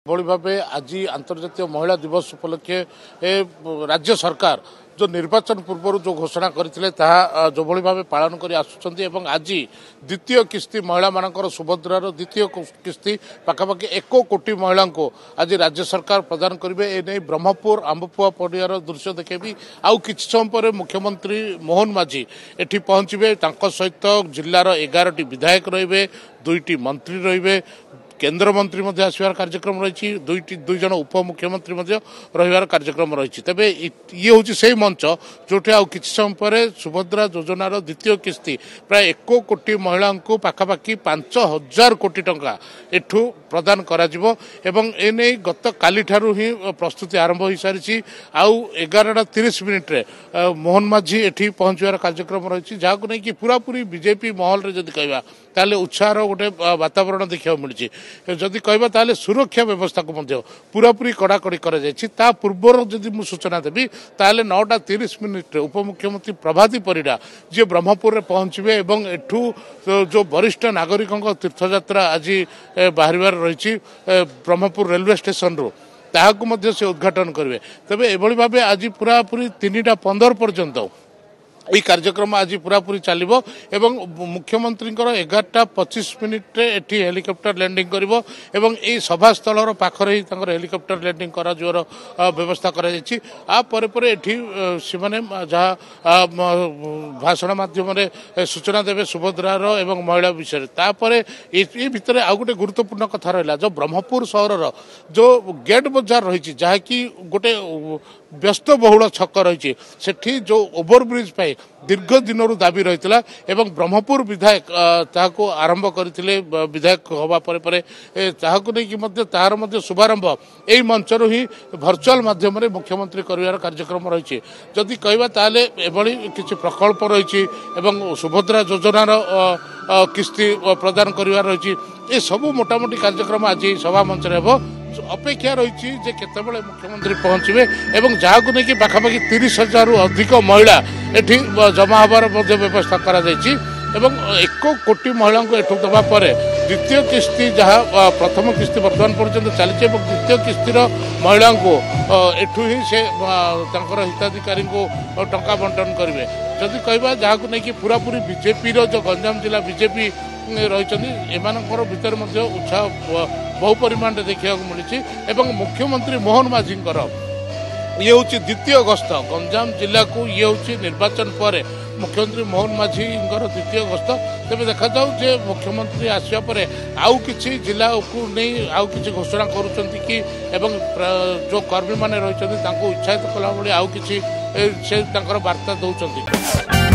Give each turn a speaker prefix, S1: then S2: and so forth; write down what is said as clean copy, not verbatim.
S1: भली भाव आज अंतर्जातीय महिला दिवस उपलक्षे राज्य सरकार जो निर्वाचन पूर्व जो घोषणा करते जो भली भाव पालन कर आसुँच आज द्वितीय किस्ती महिला मानकर सुभद्रार द्वितीय किस्ती पाखापाखि 1 कोटी महिला को आज राज्य सरकार प्रदान करेंगे। एने ब्रह्मपुर आंबपुआ पड़ियार दृश्य देखेबी आउ किछि समय पर मुख्यमंत्री मोहन माझी एठी पहुंचे सहित जिलार 11टी विधायक रहिबे 2टी मंत्री रहिबे केंद्र मंत्री आसवार कार्यक्रम रही दुई जन उपमुख्यमंत्री रही कार्यक्रम रही तेरे ये हूँ से मंच जो किसी समय पर सुभद्रा योजनार द्वितीय किस्ती प्राय 1 कोटी महिला को पाखापाखि 5,000 कोटी टंका एठू प्रदान करा एने गत काली ठारू ही प्रस्तुति आरंभ हो सारी आउ 11:30 मिनिट्रे मोहन माझी एठी पहुंचवार कार्यक्रम रही जहाँ नहीं पूरापूरी बीजेपी महल रे जदि कहवा ताले उत्साह गोटे वातावरण देखा मिली जदि कहबा ताले सुरक्षा व्यवस्था को पूरापूरी कड़ाकड़ी करा पूर्वर जदि मु सूचना देवी ताले 9:30 मिनिट उपमुख्यमंत्री प्रभाती परिडा जी ब्रह्मपुर में पहुंचे एवं एठू जो वरिष्ठ नागरिकों तीर्थयात्रा आज बाहर रही ब्रह्मपुर रेलवे स्टेशन रू ताकू से उद्घाटन करेंगे। तेज एभली भाव आज पूरापूरी 3:15 पर्यंत यह कार्यक्रम आज पूरापूरी चलो एवं मुख्यमंत्री 11:25 मिनिट्रे एटी हेलिकॉप्टर लैंडिंग करिवो एवं ए सभास्थल पाखरे ही हेलिकॉप्टर लैंडिंग करा जोर व्यवस्था करा जायछि। आ परे परे एठी सिमाने जहाँ भाषण माध्यम सूचना देवे सुभद्रार एवं महिला विषय तापरे ए भितर आ गोटे गुरुत्वपूर्ण कथा रहा जो ब्रह्मपुर सहर जो गेट बाजार रही जहाँकि गोटे व्यस्त बहुल छक रही सेठी जो ओवरब्रिज पाई दीर्घ दिन दाबी रही एवं ब्रह्मपुर विधायक ताको आरंभ करते विधायक हवा परे ताहाको नहीं तार शुभारंभ यही मंचर ही भर्चुआल माध्यम मुख्यमंत्री कर कार्यक्रम रही जदि कहवा ताले एभली किसी प्रकल्प रही सुभद्रा योजनार किस्ती प्रदान कर रही ये सबू मोटामोटी कार्यक्रम आज सभा मंच अपेक्षा रही केतबेले मुख्यमंत्री पहुंचे एवं जहाँ को लेकिन पाखापाखि 30,000 रु अधिक महिला एठी जमा हबार व्यवस्था करा जायछि एवं 1 कोटी महिला को एठू दबा परे द्वितीय किस्ती जहाँ प्रथम किस्ती वर्तमान पर्यंत चली द्वितीय किस्तीर महिला को एठू ही से हिताधिकारी को टंका बंटन करेंगे। जदि कहबा जहाँ को लेकिन पूरापूरी बीजेपी जो गंजाम जिला बीजेपी रही एमानकर भितर उत्साह बहु परिमाण देखा मिली एवं मुख्यमंत्री मोहन माझी ये हूँ द्वितीय गस्त गंजाम जिला को ये हूँ निर्वाचन पर मुख्यमंत्री मोहन माझी द्वितीय गस्त तेज देखा जाऊ मुख्यमंत्री आसवा पर आउ किसी जिला को नहीं आउ किसी घोषणा करुँच कि एवं जो कर्मी मैंने रही उत्साहित कला आउ किसी से वार्ता दौरान।